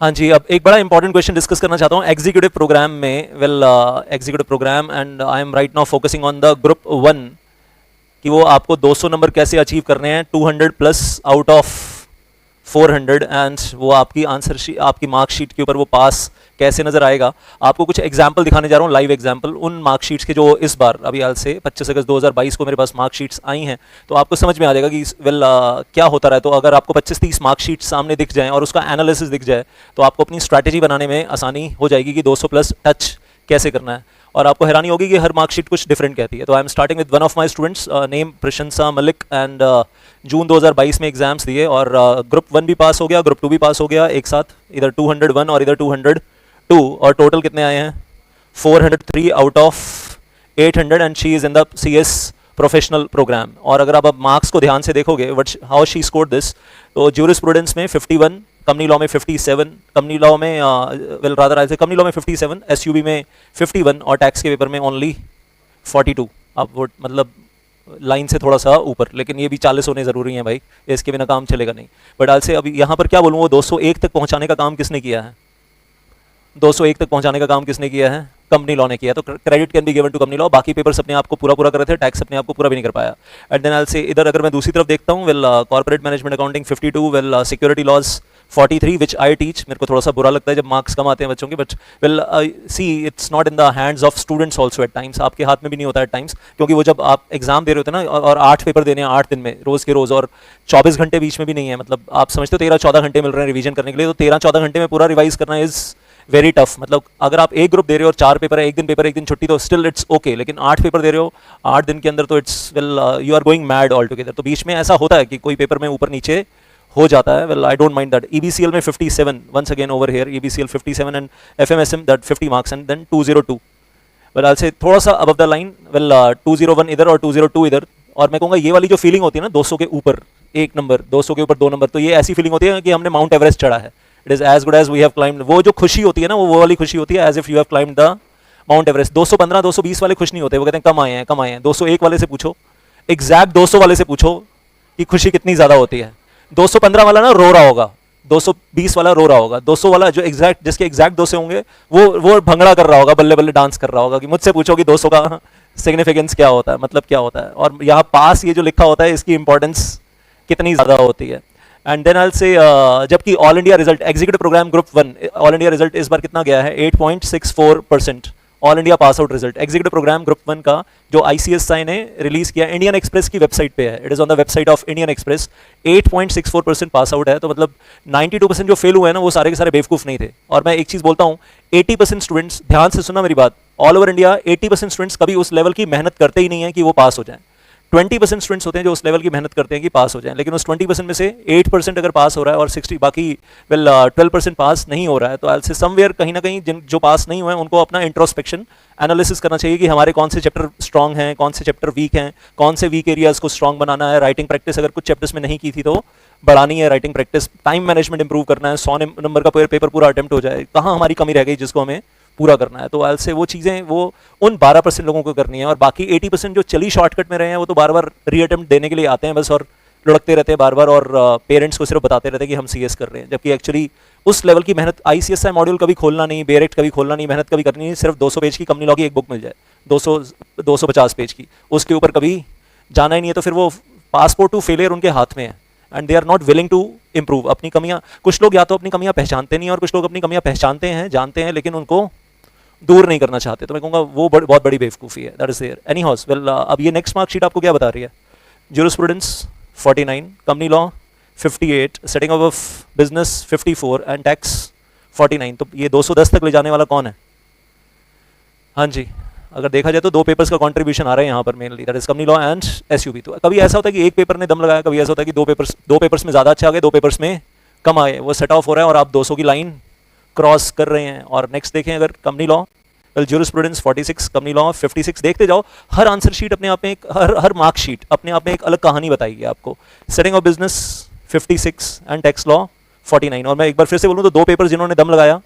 हाँ जी, अब एक बड़ा इंपॉर्टेंट क्वेश्चन डिस्कस करना चाहता हूँ एग्जीक्यूटिव प्रोग्राम में। Well, executive programme and I am right now focusing on the group 1 कि वो आपको 200 नंबर कैसे अचीव करने हैं 200 प्लस आउट ऑफ 400, एंड वो आपकी आंसर शीट, आपकी मार्कशीट के ऊपर वो पास कैसे नजर आएगा। आपको कुछ एग्जाम्पल दिखाने जा रहा हूँ, लाइव एग्जाम्पल उन मार्कशीट्स के जो इस बार अभी हाल से 25 अगस्त 2022 को मेरे पास मार्कशीट्स आई हैं, तो आपको समझ में आ जाएगा कि वेल क्या होता रहा है। तो अगर आपको 25-30 मार्कशीट सामने दिख जाएं और उसका एनालिसिस दिख जाए तो आपको अपनी स्ट्रैटेजी बनाने में आसानी हो जाएगी कि 200 प्लस टच कैसे करना है। और आपको हैरानी होगी कि हर मार्कशीट कुछ डिफरेंट कहती है। तो I am starting with one of my students name प्रशंसा मलिक, एंड जून 2022 में एग्जाम्स दिए और ग्रुप 1 भी पास हो गया, ग्रुप 2 भी पास हो गया एक साथ, इधर 201 और इधर 202, और टोटल कितने आए हैं 403 out of 800, and she is in the CS professional programme. और अगर आप अब मार्क्स को ध्यान से देखोगे what how she scored this, तो ज्यूरिस्प्रूडेंस में 51, कंपनी लॉ में 57, कंपनी लॉ में well rather I say company law में 57, SUB में 51 और टैक्स के पेपर में ओनली 42। अब वो मतलब लाइन से थोड़ा सा ऊपर, लेकिन ये भी 40 होने ज़रूरी हैं भाई, इसके बिना काम चलेगा नहीं। बट आज से अभी यहाँ पर क्या बोलूँ, वो 201 तक पहुँचाने का काम किसने किया है, 201 तक पहुंचाने का काम किसने किया है, कंपनी लॉ ने किया। तो credit can be given to company law. बाकी पेपर्स अपने आप को पूरा कर रहे थे, टैक्स अपने आप को पूरा भी नहीं कर पाया। एंड देन आई से इधर अगर मैं दूसरी तरफ देखता हूँ, well corporate management accounting 52, well security laws 43 which I teach. मेरे को थोड़ा सा बुरा लगता है जब मार्क्स कम आते हैं बच्चों के, but well see it's not in the hands of students also eight times, आपके हाथ में भी नहीं होता है टाइम्स, क्योंकि वो जब आप एग्जाम दे रहे होते हैं ना, और 8 पेपर देने हैं 8 दिन में, रोज़ के रोज़, और 24 घंटे बीच में भी नहीं है, मतलब आप समझते हो 13-14 घंटे मिल रहे हैं रिवीजन करने के लिए, तो 13-14 घंटे में पूरा रिवाइज करना इज़ वेरी टफ। मतलब अगर आप एक ग्रुप दे रहे हो और 4 पेपर है, एक दिन छुट्टी, तो स्टिल इट्स ओके, लेकिन 8 पेपर दे रहे हो 8 दिन के अंदर, तो it's well you are going mad all together. तो बीच में ऐसा होता है कि कोई पेपर में ऊपर नीचे हो जाता है। Well I don't mind that. EBCL में 57, once again over here EBCL 57 and FMSM that 50 marks, and then 202। Well I say थोड़ा सा अबव द लाइन, वेल 201 इधर और 202 इधर। और मैं कहूँगा ये वाली जो फीलिंग होती है ना 200 के ऊपर 1 नंबर, 200 के ऊपर 2 नंबर, तो ये ऐसी फीलिंग होती है कि हमने माउंट एवरेस्ट चढ़ा है। It is as good as we have climbed. वो जो खुशी होती है ना, वो वाली खुशी होती है as if you have climbed the Mount Everest. 215 220 वाले खुश नहीं होते, वो कहते हैं कम आए हैं कम आए हैं। 201 वाले से पूछो, एग्जैक्ट 200 वाले से पूछो कि खुशी कितनी ज्यादा होती है। 215 वाला ना रो रहा होगा, 220 वाला रो रहा होगा, 200 वाला जो एग्जैक्ट जिसके एग्जैक्ट 200 होंगे वो भंगड़ा कर रहा होगा, बल्ले बल्ले डांस कर रहा होगा कि मुझसे पूछो कि 200 का सिग्निफिकेंस क्या होता है, मतलब क्या होता है, और यहाँ पास ये जो लिखा होता है इसकी इंपॉर्टेंस कितनी ज्यादा होती है। एंड देन आई से जबकि all India result executive programme group 1 all India result इस बार कितना गया है 8.64% all India pass out result. Executive programme group 1 का जो ICSI ने रिलीज किया इंडियन एक्सप्रेस की वेबसाइट पे है, it is on the website of Indian express, 8.64% pass out है। तो मतलब 92% जो फेल हुए हैं ना, वो सारे के सारे बेवकूफ नहीं थे। और मैं एक चीज बोलता हूँ, 80% स्टूडेंट्स, ध्यान से सुनना मेरी बात, ऑल ओवर इंडिया 80% स्टूडेंट्स कभी उस लेवल की मेहनत करते ही नहीं है कि वो पास हो जाए। 20% स्टूडेंट्स होते हैं जो उस लेवल की मेहनत करते हैं कि पास हो जाएं, लेकिन उस 20% में से 8% अगर पास हो रहा है और 60 बाकी वेल 12% पास नहीं हो रहा है, तो आई से समवेयर कहीं ना कहीं जिन जो पास नहीं हुए हैं उनको अपना इंट्रोस्पेक्शन एनालिसिस करना चाहिए कि हमारे कौन से चैप्टर स्ट्रांग हैं, कौन से चैप्टर वीक हैं, कौन से वीक एरियाज को स्ट्रांग बनाना है। राइटिंग प्रैक्टिस अगर कुछ चैप्टर्स में नहीं की थी तो बढ़ानी है, writing practice, time management improve करना है, 100 नंबर का पेपर पूरा अटेम्प्ट हो जाए, कहाँ हमारी कमी रह गई जिसको हमें पूरा करना है। तो आज से वो चीज़ें वो उन 12% लोगों को करनी है, और बाकी 80% जो चली शॉर्टकट में रहे हैं वो तो बार बार रीअटेम्प्ट देने के लिए आते हैं बस, और लुढ़कते रहते हैं बार बार, और पेरेंट्स को सिर्फ बताते रहते हैं कि हम CS कर रहे हैं, जबकि एक्चुअली उस लेवल की मेहनत ICSI मॉड्यूल कभी खोलना नहीं, बेरेक्ट कभी खोलना नहीं, मेहनत कभी करनी नहीं। सिर्फ 200 पेज की कंपनी लॉ की एक बुक मिल जाए, 250 पेज की, उसके ऊपर कभी जाना ही नहीं है, तो फिर वो पासपोर्ट टू फेलियर उनके हाथ में है, and they are not willing to improve. अपनी कमियां, कुछ लोग या तो अपनी कमियां पहचानते नहीं, और कुछ लोग अपनी कमियां पहचानते हैं, जानते हैं, लेकिन उनको दूर नहीं करना चाहते। तो मैं कहूँगा वो बहुत बड़ी बेवकूफ़ी है, that is there. Anyhows, well अब ये नेक्स्ट मार्कशीट आपको क्या बता रही है, jurisprudence 49, company law 58, setting up of business 54 and tax 49। तो ये 210 तक ले जाने वाला कौन है? हाँ जी, अगर देखा जाए तो 2 पेपर्स का कंट्रीब्यूशन आ रहा है यहाँ पर mainly, that is company law and SUB। तो कभी ऐसा होता है कि एक पेपर ने दम लगाया, कभी ऐसा होता है कि दो पेपर्स में ज़्यादा अच्छे आ गए, 2 पेपर्स में कम आए, वो सेट ऑफ हो रहा है और आप 200 की लाइन क्रॉस कर रहे हैं। और नेक्स्ट देखें अगर company law, well jurisprudence 46, company law 56, देखते जाओ, हर आंसर शीट अपने आप में एक, हर मार्कशीट अपने आप में एक अलग कहानी बताएगी आपको। Setting of business 56 and tax law 49। और मैं एक बार फिर से बोलूँ तो 2 पेपर जिन्होंने दम लगाया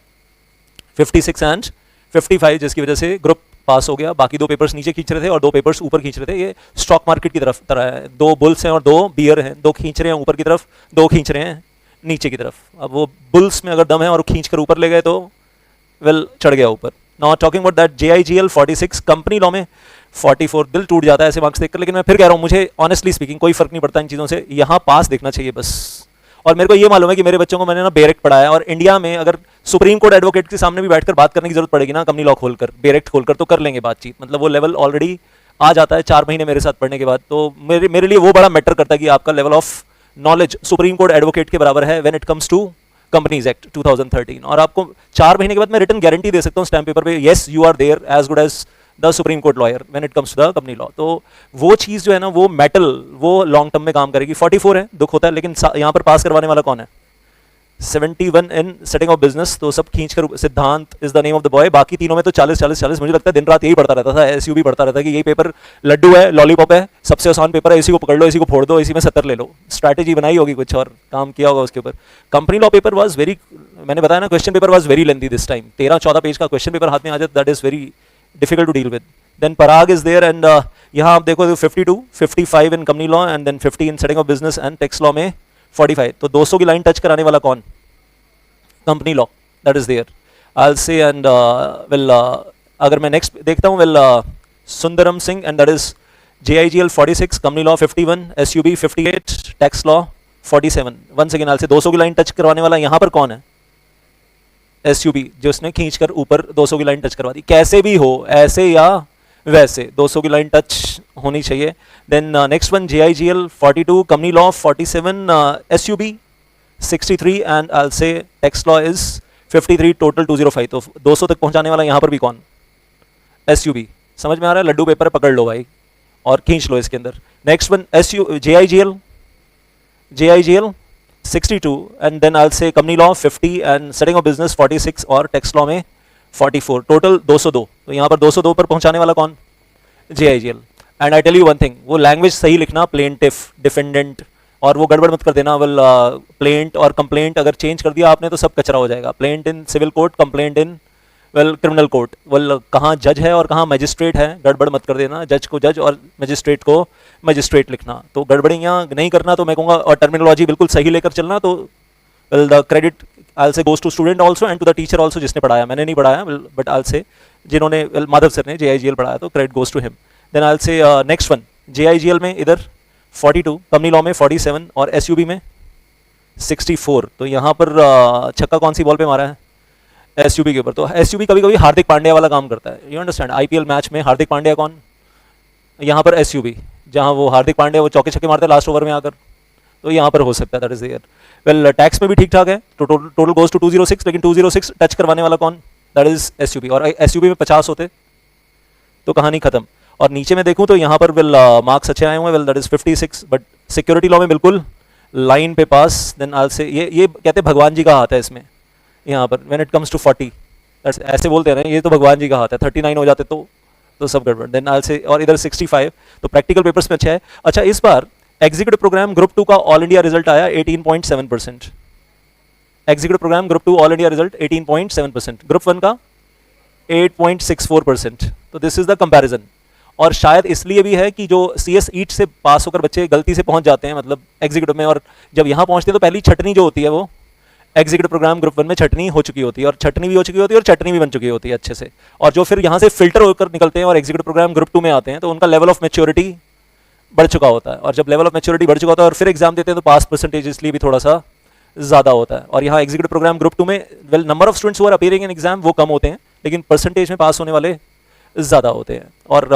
56 एंड 55, जिसकी वजह से ग्रुप पास हो गया। बाकी 2 पेपर्स नीचे खींच रहे थे और 2 पेपर्स ऊपर खींच रहे थे। ये स्टॉक मार्केट की तरफ तरह है, 2 बुल्स हैं और 2 बियर हैं, 2 खींच रहे हैं ऊपर की तरफ, 2 खींच रहे हैं नीचे की तरफ। अब वो बुल्स में अगर दम है और खींच कर ऊपर ले गए तो वेल चढ़ गया ऊपर। Now talking about that JIGL 46 company law में 44, दिल टूट जाता है ऐसे मार्क्स देखकर, लेकिन मैं फिर कह रहा हूँ मुझे ऑनेस्टली स्पीकिंग कोई फर्क नहीं पड़ता इन चीज़ों से, यहाँ पास देखना चाहिए बस। और मेरे को ये मालूम है कि मेरे बच्चों को मैंने ना बेरेक्ट पढ़ाया, और इंडिया में अगर सुप्रीम कोर्ट एडवोकेट के सामने भी बैठकर बात करने की जरूरत पड़ेगी ना कंपनी लॉ खोलकर, बेरेक्ट खोलकर, तो कर लेंगे बातचीत। मतलब वो लेवल ऑलरेडी आ जाता है 4 महीने मेरे साथ पढ़ने के बाद। तो मेरे लिए वो बड़ा मैटर करता है कि आपका level of knowledge Supreme Court advocate के बराबर है when it comes to companies act 2013। और आपको 4 महीने के बाद मैं रिटन गारंटी दे सकता हूँ स्टैम्प पेपर पे, yes you are there as good as the Supreme Court lawyer when it comes to the company law. तो वो चीज़ जो है ना, वो मेटल, वो लॉन्ग टर्म में काम करेगी। 44 है, दुख होता है, लेकिन यहाँ पर पास करवाने वाला कौन है? 71 इन सेटिंग ऑफ बिजनेस, तो सब खींच कर, सिद्धांत is the name of the boy. बाकी तीनों में तो 40 मुझे लगता है दिन रात यही पढ़ता रहता था, SU भी पढ़ता रहता है कि यही पेपर लड्डू है, लॉलीपॉप है, सबसे आसान पेपर है, इसी को पकड़ लो, इसी को फोड़ दो, इसी में 70 ले लो। स्ट्रैटेजी बनाई होगी कुछ और काम किया होगा उसके ऊपर। Company law paper was very, मैंने बताया ना, question paper was very lengthy this time. 13-14 page का क्वेश्चन पेपर हाथ में आ जाए, that is very difficult to deal with. Then Parag is there, and यहाँ आप देखो 52, 55 in company law, and then 50 in setting of business, and tax law में 45। तो 200 की लाइन टच कराने वाला कौन? Company law, that is there I say. And well अगर मैं नेक्स्ट देखता हूँ, well Sundaram Singh, and that is JIGL 46, company law 51, SUB 58, tax law 47। One second, से 200 की लाइन टच करवाने वाला यहाँ पर कौन है? SUB, जो उसने खींचकर ऊपर 200 की लाइन टच करवा दी। कैसे भी हो, ऐसे या वैसे 200 की लाइन टच होनी चाहिए। Then next one JIGL 42, company law 47, SUB 63, and I say tax law is 53, total 205। तो 200 तक पहुंचाने वाला यहाँ पर भी कौन? SUB। समझ में आ रहा है? लड्डू पेपर पकड़ लो भाई और खींच लो इसके अंदर। Next one JIGL 62, and then I say company law 50, and setting of business 46, और टैक्स लॉ में 44, टोटल 202। तो यहाँ पर 202 पर पहुंचाने वाला कौन? JIGL। And I tell you one thing, वो लैंग्वेज सही लिखना, प्लेंटिफ, डिफेंडेंट, और वो गड़बड़ मत कर देना। वेल प्लेंट और कंप्लेंट अगर चेंज कर दिया आपने तो सब कचरा हो जाएगा। Plaint in civil court, complaint in well criminal court. Well कहाँ जज है और कहाँ मजिस्ट्रेट है, गड़बड़ मत कर देना। जज को जज और मजिस्ट्रेट को मजिस्ट्रेट लिखना, तो गड़बड़ियाँ नहीं करना। तो मैं कहूँगा, और टर्मिनोलॉजी बिल्कुल सही लेकर चलना। तो well the credit I say goes to student also and to the teacher also, जिसने पढ़ाया। मैंने नहीं पढ़ाया, बट आई से जिन्होंने, माधव सर ने JIGL पढ़ाया, तो credit goes to him. Then I say next one JIGL में इधर 42, कंपनी लॉ में 47, और SUB में 64। तो यहाँ पर छक्का कौन सी बॉल पे मारा है? SUB के ऊपर। तो SUB कभी कभी हार्दिक पांड्या वाला काम करता है, यू अंडरस्टैंड। IPL मैच में हार्दिक पांड्या कौन? यहाँ पर SUB, जहाँ वो हार्दिक पांड्या वो चौके छक्के मारते हैं लास्ट ओवर में आकर, तो यहाँ पर हो सकता है, that is there. Well tax में भी ठीक ठाक है, तो टोटल गोज टू 206, लेकिन 206 टच करवाने वाला कौन? That is SUB। और SUB में 50 होते तो कहानी खत्म। और नीचे में देखूं तो यहाँ पर वेल मार्क्स अच्छे आए हुए हैं, well that is 56, but security law में बिल्कुल लाइन पे पास। देन आई से ये कहते हैं भगवान जी का हाथ है इसमें, यहाँ पर व्हेन इट कम्स टू 40, ऐसे बोलते हैं ना, ये तो भगवान जी का हाथ है। 39 हो जाते तो सब गड़बड़। देन आई से, और इधर 65, तो प्रैक्टिकल पेपर्स में अच्छा है। अच्छा, इस बार एग्जीक्यूटिव प्रोग्राम ग्रुप 2 का ऑल इंडिया रिजल्ट आया 18.7%। Executive programme group 2 all India result 18.7%, group 1 का 8.64%। तो दिस इज द कंपैरिजन। और शायद इसलिए भी है कि जो CS ईट से पास होकर बच्चे गलती से पहुंच जाते हैं, मतलब एग्जीक्यूटिव में, और जब यहाँ पहुंचते हैं तो पहली छटनी जो होती है वो एग्जीक्यूटिव प्रोग्राम ग्रुप 1 में छटनी हो चुकी होती है, और छटनी भी हो चुकी होती है और चटनी भी बन चुकी होती है अच्छे से। और जो फिर यहाँ से फिल्टर होकर निकलते हैं और एग्जीक्यूटिव प्रोग्राम ग्रुप 2 में आते हैं, तो उनका लेवल ऑफ मैच्योरिटी बढ़ चुका होता है। और जब लेवल ऑफ मैच्योरिटी बढ़ चुका होता है और फिर एग्जाम देते हैं तो पास परसेंटेज इसलिए भी थोड़ा सा ज़्यादा होता है। और यहाँ एग्जीक्यूटिव प्रोग्राम ग्रुप 2 में well number of students who are appearing in exam वो कम होते हैं, लेकिन परसेंटेज में पास होने वाले ज़्यादा होते हैं। और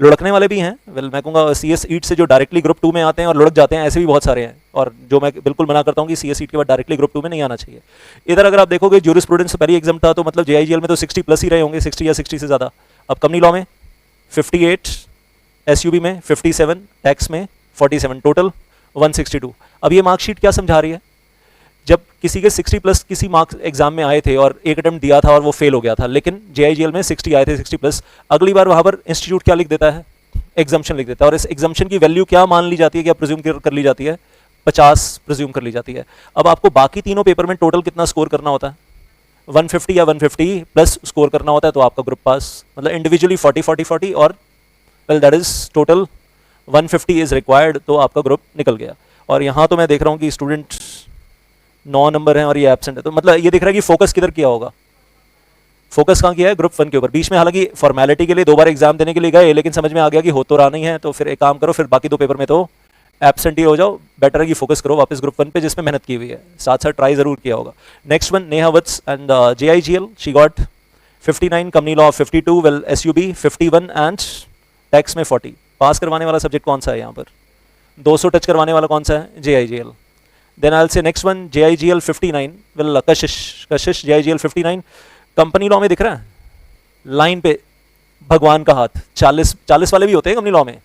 लुढ़कने वाले भी हैं, वेल मैं कहूँगा CS ईट से जो डायरेक्टली ग्रुप 2 में आते हैं और लुढ़क जाते हैं, ऐसे भी बहुत सारे हैं। और जो मैं बिल्कुल मना करता हूँ कि CS ईट के बाद डायरेक्टली ग्रुप 2 में नहीं आना चाहिए। इधर अगर आप देखोगे ज्यूरिस्प्रूडेंस पहली एग्जाम था, तो मतलब JIGL में तो 60+ ही रहे होंगे, 60 या 60 से ज़्यादा। अब कंपनी लॉ में 58, SUB में 57, टैक्स में 47, टोटल 162। अब ये मार्कशीट क्या समझा रही है? जब किसी के 60+ किसी मार्क्स एग्जाम में आए थे और एक अटेम्प्ट दिया था और वो फेल हो गया था, लेकिन JIGL में 60 आए थे, 60+, अगली बार वहाँ पर इंस्टीट्यूट क्या लिख देता है? एग्जाम्शन लिख देता है। और इस एग्जाम्शन की वैल्यू क्या मान ली जाती है, क्या प्रिज्यूम कर ली जाती है? 50 प्रिज्यूम कर ली जाती है। अब आपको बाकी तीनों पेपर में टोटल कितना स्कोर करना होता है? 150 या 150+ स्कोर करना होता है, तो आपका ग्रुप पास। मतलब इंडिविजुअली 40 और well that is total 150 is required, तो आपका ग्रुप निकल गया। और यहाँ तो मैं देख रहा हूँ कि स्टूडेंट 9 नंबर हैं और ये एब्सेंट है, तो मतलब ये दिख रहा है कि फोकस किधर किया होगा, फोकस कहाँ किया है, ग्रुप 1 के ऊपर। बीच में हालांकि फॉर्मेलिटी के लिए 2 बार एग्जाम देने के लिए गए, लेकिन समझ में आ गया कि हो तो रहा नहीं है, तो फिर एक काम करो, फिर बाकी 2 पेपर में तो एब्सेंट ही हो जाओ, बेटर है कि फोकस करो वापस ग्रुप 1 पे जिसमें मेहनत की हुई है, साथ साथ ट्राई जरूर किया होगा। Next one, Neha Vats and JIGL, she got 59, company law 52, well SUB 51 and tax में 40। पास करवाने वाला सब्जेक्ट कौन सा है यहाँ पर, 200 टच करवाने वाला कौन सा है, JIGL। Then I will say next one, JIGL 59, well Kashish JIGL 59, company law में दिख रहा है लाइन पे भगवान का हाथ, 40 वाले भी होते हैं कंपनी लॉ में,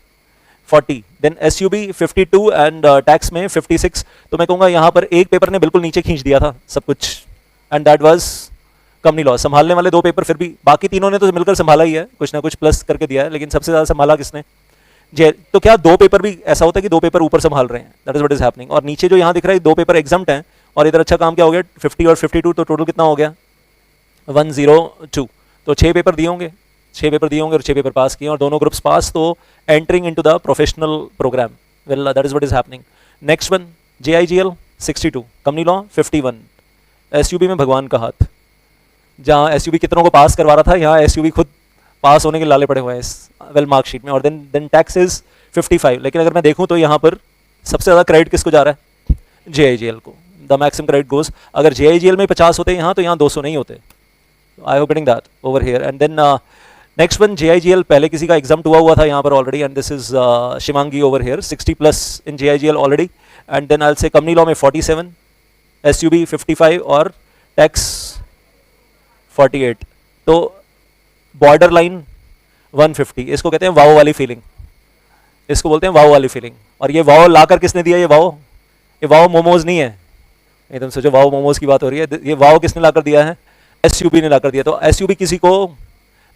40। देन SUB 52 एंड टैक्स में 56। तो मैं कहूँगा यहाँ पर एक पेपर ने बिल्कुल नीचे खींच दिया था सब कुछ, and that was company law. संभालने वाले 2 पेपर फिर भी, बाकी तीनों ने तो मिलकर संभाला ही है, कुछ ना कुछ प्लस करके दिया है, लेकिन सबसे ज़्यादा संभाला किसने, तो क्या 2 पेपर भी ऐसा होता है कि 2 पेपर ऊपर संभाल रहे हैं, that is what is happening. और नीचे जो यहाँ दिख रहा है 2 पेपर एग्जाम्ट हैं, और इधर अच्छा काम क्या हो गया, 50 और 52, तो टोटल कितना हो गया 102। तो 6 पेपर दिए होंगे, 6 पेपर दिए होंगे और 6 पेपर पास किए, और दोनों ग्रुप्स पास, तो entering into the professional programme, well that is what is happening. Next one, JIGL 62, company law 51, SUB में भगवान का हाथ, जहाँ SUB कितनों को पास करवा रहा था, यहाँ SUB खुद पास होने के लाले पड़े हुए हैं इस वेल मार्कशीट में। और देन टैक्स इज 55, लेकिन अगर मैं देखूँ तो यहाँ पर सबसे ज़्यादा क्रेडिट किसको जा रहा है, JIGL को, द मैक्सिमम क्रेडिट गोज। अगर JIGL में 50 होते यहाँ, तो यहाँ 200 नहीं होते। I hope getting that over here. And then next one, JIGL पहले किसी का एग्जाम हुआ था यहाँ पर already, and this is Shimangi over here, 60+ in JIGL already. And then I will say company law में 47, SUB 55 और टैक्स 48। तो बॉर्डर लाइन 150, इसको कहते हैं वाओ वाली फीलिंग, इसको बोलते हैं वाओ वाली फीलिंग। और ये वाओ लाकर किसने दिया, ये वाओ मोमोज नहीं है, एकदम सोचो वाओ मोमोज की बात हो रही है, ये वाओ किसने लाकर दिया है, SUB ने लाकर दिया। तो SUB किसी को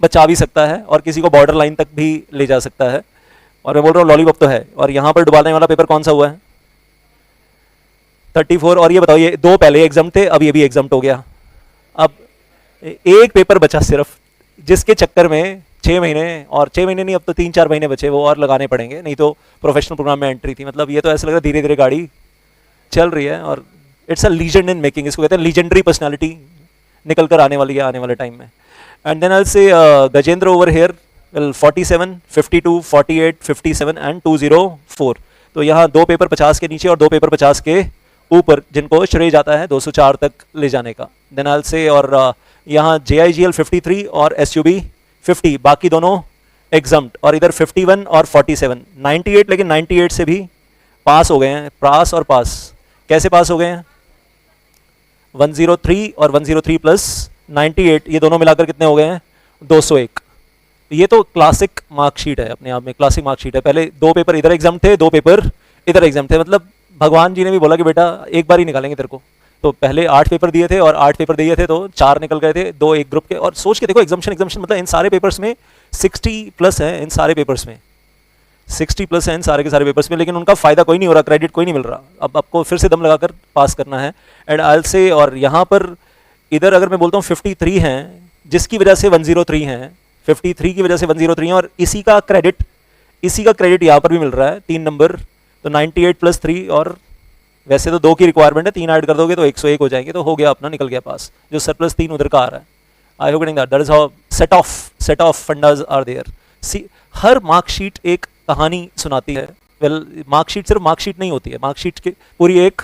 बचा भी सकता है और किसी को बॉर्डर लाइन तक भी ले जा सकता है, और मैं बोल रहा हूँ लॉलीपॉप तो है। और यहाँ पर डुबाने वाला पेपर कौन सा हुआ है, 34। और ये बताओ, ये 2 पहले एग्जाम थे, अब ये भी एग्जाम हो गया, अब एक पेपर बचा सिर्फ, जिसके चक्कर में 6 महीने, और 6 महीने नहीं, अब तो 3-4 महीने बचे, वो और लगाने पड़ेंगे, नहीं तो प्रोफेशनल प्रोग्राम में एंट्री थी। मतलब ये तो ऐसा लग रहा है धीरे धीरे गाड़ी चल रही है, और it's a legend in making, इसको कहते हैं लीजेंडरी पर्सनैलिटी निकल कर आने वाली है आने वाले टाइम में। And then I will say Gajendra over here, well 47, 52, 48, 57 and 204। तो यहाँ 2 पेपर 50 के नीचे और 2 पेपर 50 के ऊपर, जिनको श्रेय जाता है 204 तक ले जाने का। देन आई विल से, और यहाँ JIGL 53 और SUB 50, बाकी दोनों एग्जाम्ड, और इधर 51 और 47, 98, लेकिन 98 से भी पास हो गए हैं, पास और पास कैसे पास हो गए हैं, 103 और 103 प्लस 98, ये दोनों मिलाकर कितने हो गए हैं, 201। ये तो क्लासिक मार्कशीट है, अपने आप में क्लासिक मार्कशीट है। पहले 2 पेपर इधर एग्जाम थे, 2 पेपर इधर एग्जाम थे, मतलब भगवान जी ने भी बोला कि बेटा एक बार ही निकालेंगे तेरे को। तो पहले 8 पेपर दिए थे, और 8 पेपर दिए थे तो 4 निकल गए थे, 2 एक ग्रुप के। और सोच के देखो, एग्जाम्शन मतलब इन सारे पेपर्स में 60+ है, इन सारे पेपर्स में 60+ है इन सारे के सारे पेपर्स में, लेकिन उनका फायदा कोई नहीं हो रहा, क्रेडिट कोई नहीं मिल रहा। अब आपको फिर से दम लगाकर पास करना है। एंड आई विल से, और यहाँ पर इधर अगर मैं बोलता हूँ 53 हैं, जिसकी वजह से 103 हैं, 53 की वजह से 103 हैं, और इसी का क्रेडिट यहाँ पर भी मिल रहा है, 3 नंबर, तो 98 + 3, और वैसे तो 2 की रिक्वायरमेंट है, 3 ऐड कर दोगे तो 101 हो जाएंगे, तो हो गया अपना, निकल गया पास, जो सरप्लस 3 उधर का आ रहा है। I hope that is how set of fundas are there. See, हर मार्कशीट एक कहानी सुनाती है। वेल, मार्कशीट सिर्फ मार्कशीट नहीं होती है, मार्कशीट की पूरी एक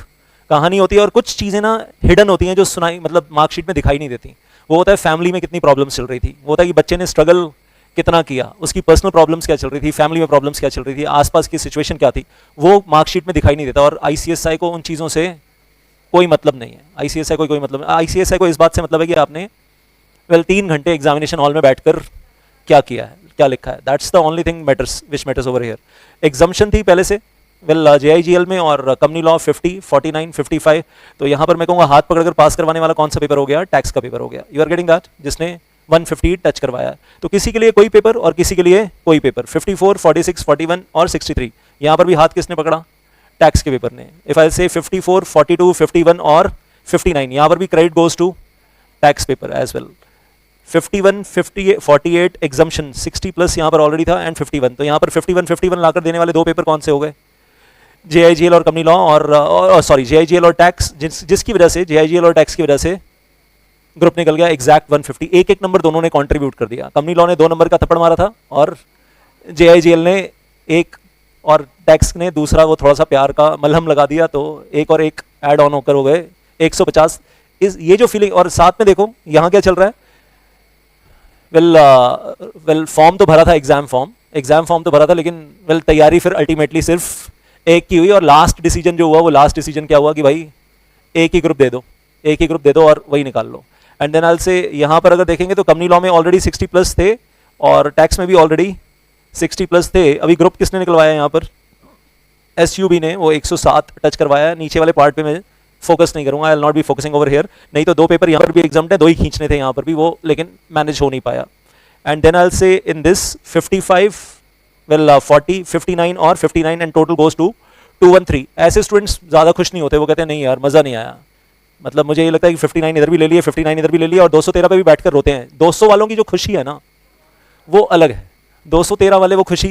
कहानी होती है, और कुछ चीज़ें ना हिडन होती हैं जो सुनाई, मतलब मार्कशीट में दिखाई नहीं देती। वो होता है फैमिली में कितनी प्रॉब्लम्स चल रही थी, वो होता है कि बच्चे ने स्ट्रगल कितना किया, उसकी पर्सनल प्रॉब्लम्स क्या चल रही थी, फैमिली में प्रॉब्लम्स क्या चल रही थी, आसपास की सिचुएशन क्या थी, वो मार्कशीट में दिखाई नहीं देता। और ICSI को उन चीज़ों से कोई मतलब नहीं है, ICSI को कोई मतलब नहीं। ICSI को इस बात से मतलब है कि आपने 3 घंटे एग्जामिनेशन हॉल में बैठकर क्या किया है, क्या लिखा है, that's the only thing matters, which matters over here. Exemption थी पहले से, JIGL में, और कंपनी लॉ 50, 49, 55। तो यहाँ पर मैं कहूँगा हाथ पकड़कर पास करवाने वाला कौन सा पेपर हो गया, टैक्स का पेपर हो गया। यू आर गेटिंग दैट, जिसने 150 टच करवाया। तो किसी के लिए कोई पेपर और किसी के लिए कोई पेपर, 54, 46, 41 और 63। यहाँ पर भी हाथ किसने पकड़ा, टैक्स के पेपर ने। इफ आई से 54, 42, 51 और 59, यहाँ पर भी credit goes to tax paper as well. 51, 50, 48 exemption, 60+ यहाँ पर ऑलरेडी था, एंड 51। तो यहाँ पर 51 लाकर देने वाले 2 पेपर कौन से हो गए, JIGL और कंपनी लॉ और सॉरी JIGL और टैक्स, जिसकी वजह से JIGL और टैक्स की वजह से ग्रुप निकल गया एग्जैक्ट 150। एक एक नंबर दोनों ने कंट्रीब्यूट कर दिया। कंपनी लॉ ने 2 नंबर का थप्पड़ मारा था और JIGL ने एक, और टैक्स ने दूसरा, वो थोड़ा सा प्यार का मलहम लगा दिया, तो एक और एक ऐड ऑन होकर हो गए 150। ये जो फीलिंग, और साथ में देखो यहाँ क्या चल रहा है, वेल फॉर्म तो भरा था, एग्जाम फॉर्म तो भरा था, लेकिन तैयारी फिर अल्टीमेटली सिर्फ एक की हुई। और लास्ट डिसीजन जो हुआ, वो लास्ट डिसीजन क्या हुआ कि भाई एक ही ग्रुप दे दो और वही निकाल लो। एंड देन आई से यहाँ पर अगर देखेंगे तो कंपनी लॉ में ऑलरेडी 60 प्लस थे और टैक्स में भी ऑलरेडी 60 प्लस थे। अभी ग्रुप किसने निकलवाया यहाँ पर, SUB ने, वो 107 टच करवाया। नीचे वाले पार्ट पे मैं फोकस नहीं करूंगा, I will not be focusing over here. नहीं तो 2 पेपर यहाँ पर भी एग्जाम है, 2 ही खींचने थे यहाँ पर भी, वो लेकिन मैनेज हो नहीं पाया। एंड देन आई विल से इन दिस 55 40 59 और 59 एंड टोटल गोज टू 213। ऐसे स्टूडेंट्स ज़्यादा खुश नहीं होते, वो कहते हैं नहीं यार मज़ा नहीं आया। मतलब मुझे ये लगता है कि 59 इधर भी ले लिए, 59 इधर भी ले लिया, और 213 पे भी बैठकर रोते हैं। 200 वालों की जो खुशी है ना वो अलग है। 213 वाले वो खुशी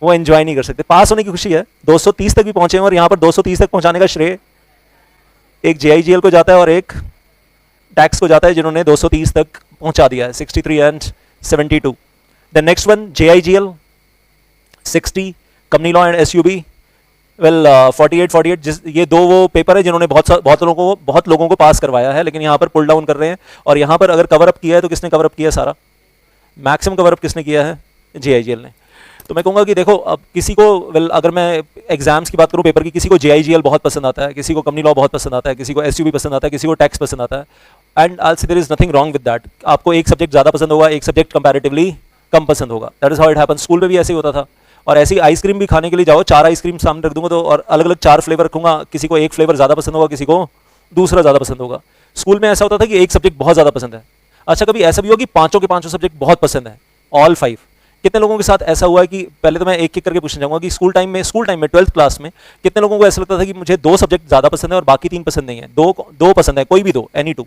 वो एंजॉय नहीं कर सकते। पास होने की खुशी है, 230 तक भी पहुंचे हैं, और यहाँ पर 230 तक पहुंचाने का श्रेय एक JIGL को जाता है और एक टैक्स को जाता है, जिन्होंने 230 तक पहुंचा दिया है, 63 and 72। The next one JIGL 60, company law and SUB 48। ये 2 वो पेपर है जिन्होंने बहुत लोगों को पास करवाया है, लेकिन यहाँ पर पुल डाउन कर रहे हैं। और यहाँ पर अगर कवर अप किया है तो किसने कवर अप किया, सारा मैक्सिमम कवर अप किसने किया है, JIGL ने। तो मैं कहूँगा कि देखो, अब किसी को अगर मैं एग्जाम्स की बात करूँ पेपर की, किसी को JIGL बहुत पसंद आता है, किसी को कंपनी लॉ बहुत पसंद आता है, किसी को SUB पसंद आता है, किसी को टैक्स पसंद आता है। And I say there is nothing wrong with that. आपको एक सब्जेक्ट ज़्यादा पसंद होगा, एक सब्जेक्ट कंपैरेटिवली कम पसंद होगा। That is how it happen. School में भी ऐसे ही होता था। और ऐसी आइसक्रीम भी खाने के लिए जाओ, 4 आइसक्रीम सामने रख दूंगा तो, और अलग अलग 4 फ्लेवर रखूंगा, किसी को एक फ्लेवर ज़्यादा पसंद होगा, किसी को दूसरा ज़्यादा पसंद होगा। स्कूल में ऐसा होता था कि एक सब्जेक्ट बहुत ज़्यादा पसंद है। अच्छा, कभी ऐसा भी होगा कि पाँचों के पाँचों सब्जेक्ट बहुत पसंद है, ऑल 5। कितने लोगों के साथ ऐसा हुआ है कि, पहले तो मैं एक एक करके पूछना चाहूँगा कि स्कूल टाइम में 12th क्लास में कितने लोगों को ऐसा लगता था कि मुझे 2 सब्जेक्ट ज़्यादा पसंद है और बाकी 3 पसंद नहीं है। दो पसंद है, कोई भी 2, एनी 2,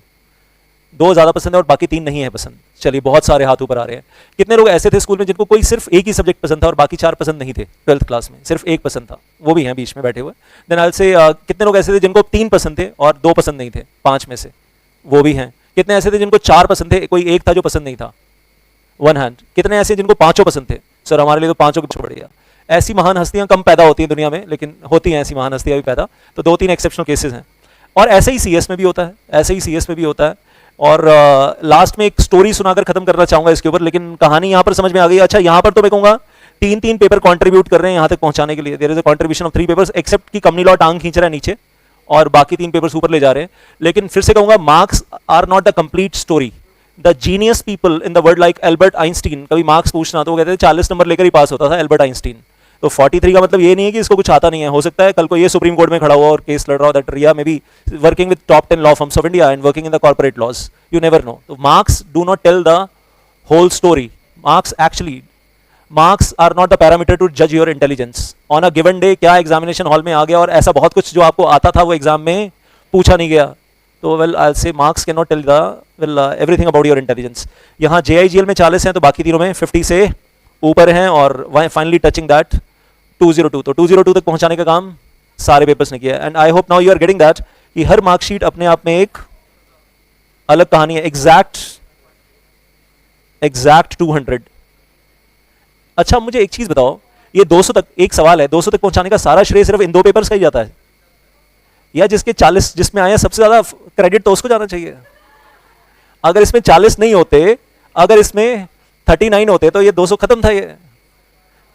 2 ज़्यादा पसंद है और बाकी 3 नहीं है पसंद। चलिए, बहुत सारे हाथ ऊपर आ रहे हैं। कितने लोग ऐसे थे स्कूल में जिनको कोई सिर्फ एक ही सब्जेक्ट पसंद था और बाकी 4 पसंद नहीं थे? 12th क्लास में सिर्फ 1 पसंद था, वो भी हैं बीच में बैठे हुए। देन आई से कितने लोग ऐसे थे जिनको 3 पसंद थे और 2 पसंद नहीं थे, 5 में से? वो भी हैं। कितने ऐसे थे जिनको 4 पसंद थे, कोई एक था जो पसंद नहीं था? 1 हैंड। कितने ऐसे जिनको 5 पसंद थे? सर हमारे लिए तो 5 को छोड़ दिया। ऐसी महान हस्तियां कम पैदा होती हैं दुनिया में, लेकिन होती हैं ऐसी महान हस्तियां भी पैदा। तो 2-3 एक्सेप्शनल केसेस हैं। और ऐसे ही CS में भी होता है, और लास्ट में एक स्टोरी सुनाकर खत्म करना चाहूंगा इसके ऊपर, लेकिन कहानी यहाँ पर समझ में आ गई। अच्छा, यहाँ पर तो मैं कहूँगा 3-3 पेपर कंट्रीब्यूट कर रहे हैं यहाँ तक पहुँचाने के लिए। There is a contribution of 3 papers, except कि कंपनी लॉ टांग खींच रहा है नीचे और बाकी 3 पेपर्स ऊपर ले जा रहे हैं। लेकिन फिर से कहूँगा, marks are not the complete story. The genius people in the world like Albert Einstein, कभी मार्क्स पूछना तो वो कहते थे 40 नंबर लेकर ही पास होता था एल्बर्ट आइंस्टीन। तो 43 का मतलब ये नहीं है कि इसको कुछ आता नहीं है। हो सकता है कल को ये सुप्रीम कोर्ट में खड़ा हुआ और केस लड़ रहा हो, that Riya may be working with top 10 law firms of India and working in the corporate laws, you never know. तो marks do not tell the whole story. Marks are not the parameter to जज your intelligence. On a given day क्या examination hall में आ गया और ऐसा बहुत कुछ जो आपको आता था वो एग्जाम में पूछा नहीं गया, तो well I say marks can not tell the everything about your intelligence. यहाँ JIGL में 40 हैं तो बाकी तीनों में 50 से ऊपर हैं, और फाइनली टचिंग दैट 202। तो 202 तक पहुंचाने का काम सारे पेपर्स ने किया। And I hope now you are getting that कि हर मार्कशीट अपने आप में एक अलग कहानी है। एग्जैक्ट 200। अच्छा, मुझे एक चीज बताओ, ये 200 तक, एक सवाल है, 200 तक पहुंचाने का सारा श्रेय सिर्फ इन 2 पेपर्स का ही जाता है, या जिसके 40 जिसमें आया सबसे ज्यादा क्रेडिट तो उसको जाना चाहिए? अगर इसमें 40 नहीं होते, अगर इसमें 39 होते तो ये 200 खत्म था ये।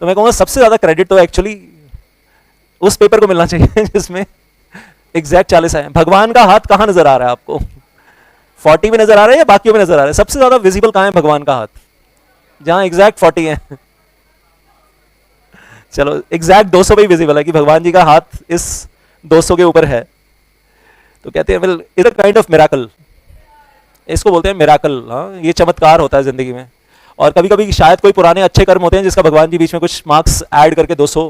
तो मैं कहूँगा सबसे ज्यादा क्रेडिट तो एक्चुअली उस पेपर को मिलना चाहिए जिसमें एग्जैक्ट 40 आए। भगवान का हाथ कहाँ नजर आ रहा है आपको? 40 में नजर आ रहा है या बाकियों में नजर आ रहा है? सबसे ज्यादा विजिबल कहाँ है भगवान का हाथ? जहां एग्जैक्ट 40 है। चलो, एग्जैक्ट 200 पे ही विजिबल है कि भगवान जी का हाथ इस 200 के ऊपर है। तो कहते हैं well is a kind of miracle, इसको बोलते हैं मिराकल। हाँ, ये चमत्कार होता है जिंदगी में। और कभी कभी शायद कोई पुराने अच्छे कर्म होते हैं जिसका भगवान जी बीच में कुछ मार्क्स ऐड करके 200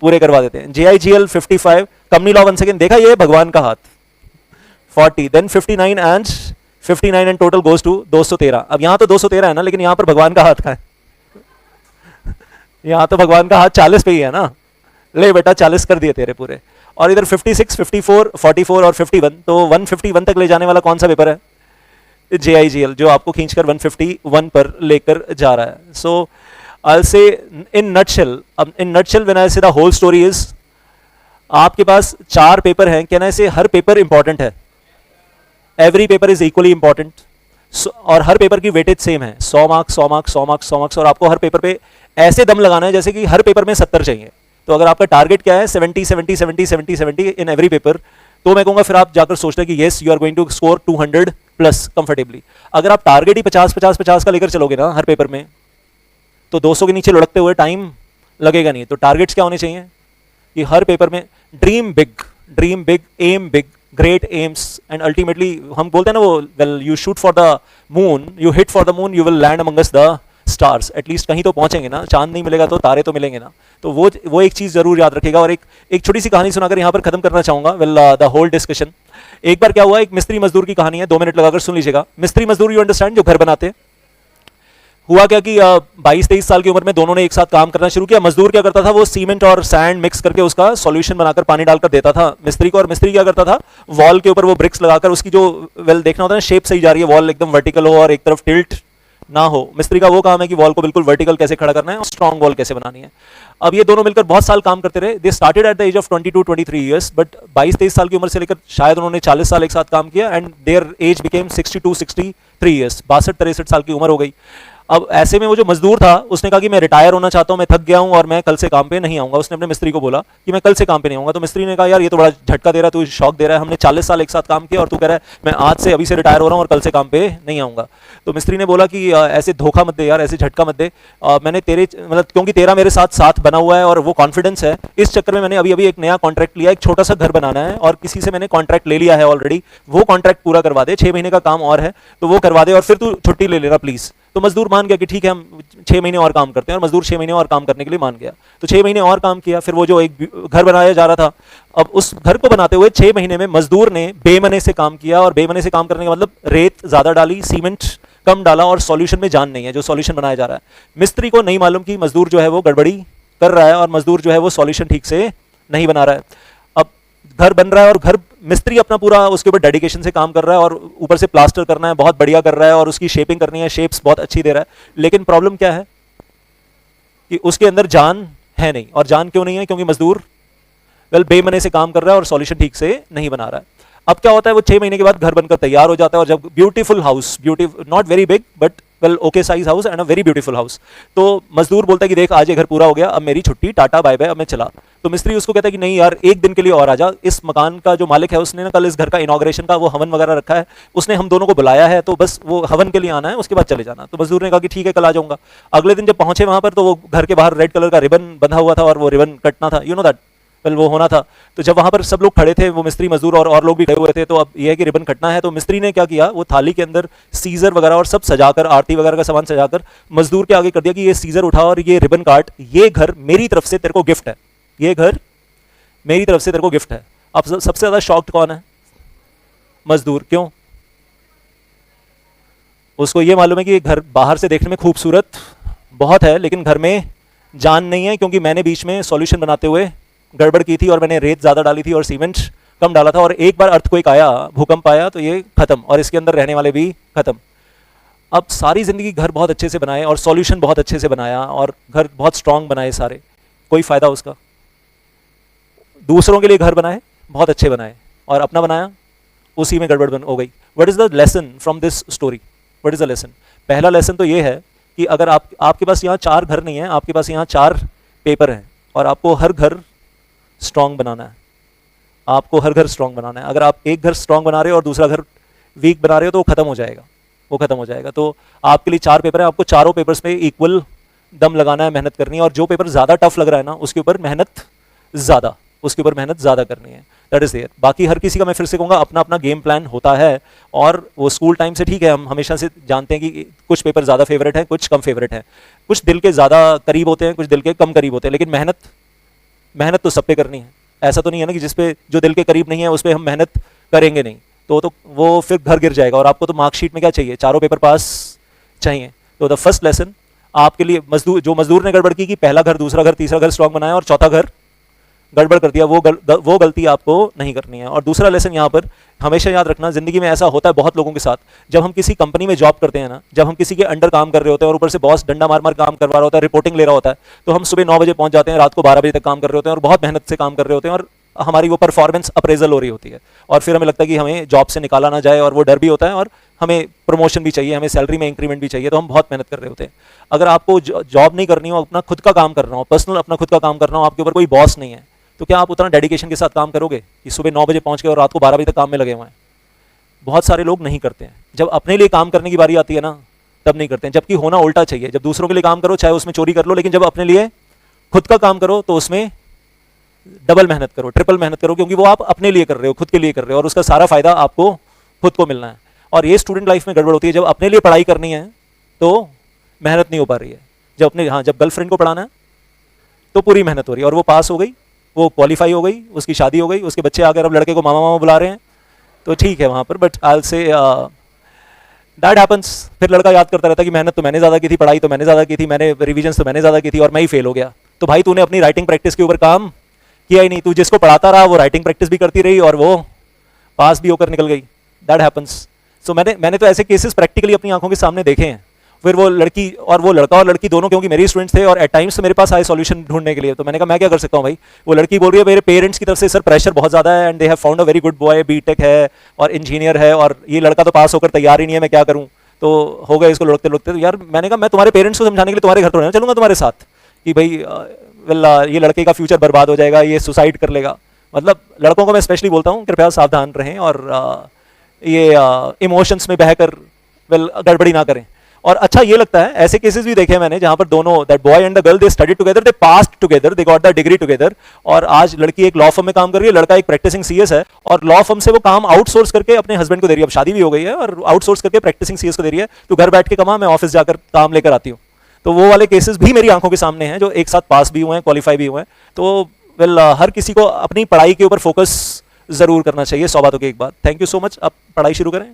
पूरे करवा देते हैं। JIGL 55, कंपनी लॉ 1 सेकेंड, देखा ये भगवान का हाथ 40, then 59 and total goes to 213। अब यहाँ तो 213 है ना, लेकिन यहाँ पर भगवान का हाथ का है। यहाँ तो भगवान का हाथ 40 पे ही है ना, ले बेटा 40 कर दिए तेरे पूरे। और इधर 56, 54, 44 और 51, तो 151 तक ले जाने वाला कौन सा पेपर है? JIGL, जो आपको खींचकर 151 पर लेकर जा रहा है। सो I'll say in nutshell, in nutshell when I say the whole story is, आपके पास 4 पेपर हैं, कहना ऐसे हर पेपर इंपॉर्टेंट है, every paper is equally important, और हर पेपर की वेटेज सेम है, 100 मार्क्स 100 मार्क्स 100 मार्क्स 100 मार्क्स, और आपको हर पेपर पे ऐसे दम लगाना है जैसे कि हर पेपर में 70 चाहिए। तो अगर आपका टारगेट क्या है 70 70 70 70 70 इन एवरी पेपर, तो मैं कहूँगा फिर आप जाकर सोचना कि yes you are going to score 200 plus comfortably. अगर आप टारगेट ही 50 50 50 का लेकर चलोगे ना हर पेपर में, तो 200 के नीचे लुढ़कते हुए टाइम लगेगा नहीं। तो टारगेट्स क्या होने चाहिए कि हर पेपर में dream big, am big, great AIIMS, and ultimately हम बोलते हैं ना वो, well you shoot for the moon, you hit for the moon, you will land amongst the stars. At least कहीं तो पहुंचेंगे ना, चांद नहीं मिलेगा तो तारे तो मिलेंगे ना। तो वो एक चीज जरूर याद रखेगा। और एक छोटी सी कहानी सुनाकर यहाँ पर खत्म करना चाहूंगा, वेल द होल डिस्कशन। एक बार क्या हुआ, एक मिस्त्री मजदूर की कहानी है, 2 मिनट लगाकर सुन लीजिएगा। मिस्त्री मजदूर, यू अंडरस्टैंड, जो घर बनाते हैं। हुआ क्या कि 22-23 साल की उम्र में दोनों ने एक साथ काम करना शुरू किया। मजदूर क्या करता था, वो सीमेंट और सैंड मिक्स करके उसका सॉल्यूशन बनाकर पानी डालकर देता था मिस्त्री को, और मिस्त्री क्या करता था, वॉल के ऊपर वो ब्रिक्स लगाकर उसकी जो देखना होता है शेप सही जा रही है, वॉल एकदम वर्टिकल हो और एक तरफ टिल्ट ना हो। मिस्त्री का वो काम है कि वॉल को बिल्कुल वर्टिकल कैसे खड़ा करना है और स्ट्रॉन्ग वॉल कैसे बनानी है। अब ये दोनों मिलकर बहुत साल काम करते रहे। They started at the age of 22-23 years, but 22-23 साल की उम्र से लेकर शायद उन्होंने 40 साल एक साथ काम किया, and their age became 62-63 years, 62-63 साल की उम्र हो गई। अब ऐसे में वो जो मजदूर था उसने कहा कि मैं रिटायर होना चाहता हूं, मैं थक गया हूं और मैं कल से काम पे नहीं आऊंगा। उसने अपने मिस्त्री को बोला कि मैं कल से काम पे नहीं आऊंगा। तो मिस्त्री ने कहा यार ये तो बड़ा झटका दे रहा है, तू शौक दे रहा है, हमने 40 साल एक साथ काम किया और तू कह रहा है मैं आज से अभी से रिटायर हो रहा हूं और कल से काम पे नहीं आऊंगा। तो मिस्त्री ने बोला कि ऐसे धोखा मत दे यार, ऐसे झटका मत दे, मैंने तेरे मतलब क्योंकि तेरा मेरे साथ साथ बना हुआ है और वो कॉन्फिडेंस है, इस चक्कर में मैंने अभी अभी एक नया कॉन्ट्रैक्ट लिया, एक छोटा सा घर बनाना है और किसी से मैंने कॉन्ट्रैक्ट ले लिया है ऑलरेडी, वो कॉन्ट्रैक्ट पूरा करवा दे, 6 महीने का काम और है तो वो करवा दे और फिर तू छुट्टी ले लेना प्लीज। तो मजदूर मान गया कि ठीक है हम 6 महीने और काम करते हैं, और मजदूर 6 महीने और काम करने के लिए मान गया। तो 6 महीने और काम किया। फिर वो जो एक घर बनाया जा रहा था, अब उस घर को बनाते हुए 6 महीने में मजदूर ने बेमने से काम किया, और बेमने से काम करने का मतलब रेत ज्यादा डाली, सीमेंट कम डाला, और सॉल्यूशन में जान नहीं है जो सॉल्यूशन बनाया जा रहा है। मिस्त्री को नहीं मालूम कि मजदूर जो है वो गड़बड़ी कर रहा है और मजदूर जो है वो सॉल्यूशन ठीक से नहीं बना रहा है। अब घर बन रहा है और घर मिस्त्री अपना पूरा उसके ऊपर डेडिकेशन से काम कर रहा है और ऊपर से प्लास्टर करना है, बहुत बढ़िया कर रहा है, और उसकी शेपिंग करनी है, शेप्स बहुत अच्छी दे रहा है। लेकिन प्रॉब्लम क्या है कि उसके अंदर जान है नहीं। और जान क्यों नहीं है? क्योंकि मजदूर बेमने से काम कर रहा है और सॉल्यूशन ठीक से नहीं बना रहा है। अब क्या होता है, वो 6 महीने के बाद घर बनकर तैयार हो जाता है, और जब beautiful house, not very big but well okay size house and a very beautiful house, तो मजदूर बोलता है कि देख आज ये घर पूरा हो गया, अब मेरी छुट्टी, टाटा बाय बाय, अब मैं चला। तो मिस्त्री उसको कहता है कि नहीं यार, एक दिन के लिए और आजा, इस मकान का जो मालिक है उसने ना कल इस घर का इनॉग्रेशन का वो हवन वगैरह रखा है, उसने हम दोनों को बुलाया है, तो बस वो हवन के लिए आना है, उसके बाद चले जाना। तो मजदूर ने कहा कि ठीक है कल आ जाऊंगा। अगले दिन जब पहुंचे वहां पर, तो वो घर के बाहर रेड कलर का रिबन बंधा हुआ था और वो रिबन कटना था, यू नो दैट, वेल वो होना था। तो जब वहां पर सब लोग खड़े थे, वो मिस्त्री मजदूर और लोग भी खड़े हुए थे, तो अब ये है कि रिबन कटना है। तो मिस्त्री ने क्या किया, वो थाली के अंदर सीजर वगैरह और सब सजाकर, आरती वगैरह का सामान सजाकर मजदूर के आगे कर दिया कि ये सीजर उठा और ये रिबन काट, ये घर मेरी तरफ से तेरे को गिफ्ट है, ये घर मेरी तरफ से तेरे को गिफ्ट है। अब सबसे ज्यादा शॉक्ड कौन है? मजदूर। क्यों? उसको ये मालूम है कि घर बाहर से देखने में खूबसूरत बहुत है, लेकिन घर में जान नहीं है, क्योंकि मैंने बीच में सॉल्यूशन बनाते हुए गड़बड़ की थी और मैंने रेत ज्यादा डाली थी और सीमेंट कम डाला था, और एक बार अर्थक्वेक आया, भूकंप आया, तो ये खत्म, और इसके अंदर रहने वाले भी खत्म। अब सारी जिंदगी घर बहुत अच्छे से बनाए और सॉल्यूशन बहुत अच्छे से बनाया और घर बहुत स्ट्रांग बनाए सारे, कोई फायदा उसका? दूसरों के लिए घर बनाए, बहुत अच्छे बनाए, और अपना बनाया, उसी में गड़बड़ हो गई। What is the lesson from this story? What is the lesson? पहला लेसन तो ये है कि अगर आपके पास यहाँ 4 घर नहीं है, आपके पास यहाँ 4 पेपर हैं, और आपको हर घर स्ट्रांग बनाना है, आपको हर घर स्ट्रांग बनाना है। अगर आप एक घर स्ट्रांग बना रहे हो और दूसरा घर वीक बना रहे हो, तो वो खत्म हो जाएगा, वो खत्म हो जाएगा। तो आपके लिए 4 पेपर है, आपको चारों पेपर्स पे इक्वल दम लगाना है, मेहनत करनी है, और जो पेपर ज्यादा टफ लग रहा है ना, उसके ऊपर मेहनत ज्यादा करनी है। That is there. बाकी हर किसी का, मैं फिर से कहूंगा, अपना अपना गेम प्लान होता है, और वो स्कूल टाइम से ठीक है, हम हमेशा से जानते हैं कि कुछ पेपर ज्यादा फेवरेट है, कुछ कम फेवरेट है, कुछ दिल के ज्यादा करीब होते हैं, कुछ दिल के कम करीब होते हैं, लेकिन मेहनत तो सब पे करनी है। ऐसा तो नहीं है ना कि जिसपे जो दिल के करीब नहीं है उस पर हम मेहनत करेंगे नहीं, तो वो फिर घर गिर जाएगा। और आपको तो मार्कशीट में क्या चाहिए? चारों पेपर पास चाहिए। तो द फर्स्ट लेसन आपके लिए, जो मजदूर ने गड़बड़ की कि पहला घर, दूसरा घर, तीसरा घर स्ट्रांग बनाया और चौथा घर गड़बड़ कर दिया, वो गलती आपको नहीं करनी है। और दूसरा लेसन यहाँ पर हमेशा याद रखना, जिंदगी में ऐसा होता है बहुत लोगों के साथ, जब हम किसी कंपनी में जॉब करते हैं ना, जब हम किसी के अंडर काम कर रहे होते हैं और ऊपर से बॉस डंडा मार मार काम करवा रहा होता है, रिपोर्टिंग ले रहा होता है, तो हम सुबह 9 बजे पहुंच जाते हैं, रात को 12 बजे तक काम कर रहे होते हैं और बहुत मेहनत से काम कर रहे होते हैं और हमारी वो परफॉर्मेंस अप्रेजल हो रही होती है और फिर हमें लगता है कि हमें जॉब से निकाला ना जाए और वो डर भी होता है और हमें प्रमोशन भी चाहिए, हमें सैलरी में इंक्रीमेंट भी चाहिए, तो हम बहुत मेहनत कर रहे होते हैं। अगर आपको जॉब नहीं करनी हो, अपना खुद का काम करना हो, पर्सनल अपना खुद का काम करना हो, आपके ऊपर कोई बॉस नहीं है, तो क्या आप उतना डेडिकेशन के साथ काम करोगे कि सुबह 9 बजे पहुंच के और रात को 12 बजे तक काम में लगे हुए हैं? बहुत सारे लोग नहीं करते हैं। जब अपने लिए काम करने की बारी आती है ना, तब नहीं करते हैं, जबकि होना उल्टा चाहिए। जब दूसरों के लिए काम करो, चाहे उसमें चोरी कर लो, लेकिन जब अपने लिए खुद का काम करो तो उसमें डबल मेहनत करो, ट्रिपल मेहनत करो, क्योंकि वो आप अपने लिए कर रहे हो, खुद के लिए कर रहे हो और उसका सारा फायदा आपको खुद को मिलना है। और ये स्टूडेंट लाइफ में गड़बड़ होती है, जब अपने लिए पढ़ाई करनी है तो मेहनत नहीं हो पा रही है, जब अपने जब गर्लफ्रेंड को पढ़ाना है तो पूरी मेहनत हो रही है और वो पास हो गई, वो क्वालिफाई हो गई, उसकी शादी हो गई, उसके बच्चे आकर अब लड़के को मामा मामा बुला रहे हैं, तो ठीक है वहाँ पर, but I will say that happens. फिर लड़का याद करता रहता है कि मेहनत तो मैंने ज़्यादा की थी, पढ़ाई तो मैंने ज़्यादा की थी, मैंने रिविजन तो मैंने ज़्यादा की थी और मैं ही फेल हो गया। तो भाई तूने अपनी राइटिंग प्रैक्टिस के ऊपर काम किया ही नहीं, तू जिसको पढ़ाता रहा वो राइटिंग प्रैक्टिस भी करती रही और वो पास भी होकर निकल गई। That happens. सो मैंने तो ऐसे केसेस प्रैक्टिकली अपनी आंखों के सामने देखे हैं। फिर वो लड़की और वो लड़का और लड़की दोनों, क्योंकि मेरी स्टूडेंट्स थे और एट टाइम्स मेरे पास आए सॉल्यूशन ढूंढने के लिए, तो मैंने कहा मैं क्या कर सकता हूँ भाई। वो लड़की बोल रही है मेरे पेरेंट्स की तरफ से सर प्रेशर बहुत ज़्यादा है and they have found a very good boy, B Tech है और इंजीनियर है और ये लड़का तो पास होकर तैयार ही नहीं है, मैं क्या करूँ। तो हो गए इसको लुढ़कते लुढ़कते। तो यार मैंने कहा मैं तुम्हारे पेरेंट्स को समझाने के लिए तुम्हारे घर तो रहना चलूंगा तुम्हारे साथ कि भाई वेल ये लड़के का फ्यूचर बर्बाद हो जाएगा, ये सुसाइड कर लेगा। मतलब लड़कों को मैं स्पेशली बोलता हूँ कृपया सावधान रहें और ये इमोशंस में बहकर वेल गड़बड़ी ना करें। और अच्छा ये लगता है, ऐसे केसेस भी देखे हैं मैंने जहां पर दोनों, that boy and the girl, they study together, they passed together, they got the degree together. और आज लड़की एक लॉ फर्म में काम कर रही है, लड़का एक प्रैक्टिसिंग सीएस है और लॉ फर्म से वो काम आउटसोर्स करके अपने हस्बैंड को दे रही है। अब शादी भी हो गई है और आउटसोर्स करके प्रैक्टिसिंग सीएस को दे रही है, तो घर बैठ के कमा, मैं ऑफिस जाकर काम लेकर आती हूँ। तो वो वाले केसेस भी मेरी आंखों के सामने हैं जो एक साथ पास भी हुए हैं, क्वालिफाई भी हुए हैं। तो वेल हर किसी को अपनी पढ़ाई के ऊपर फोकस जरूर करना चाहिए, 100 बातों की एक बात। Thank you so much. अब पढ़ाई शुरू करें।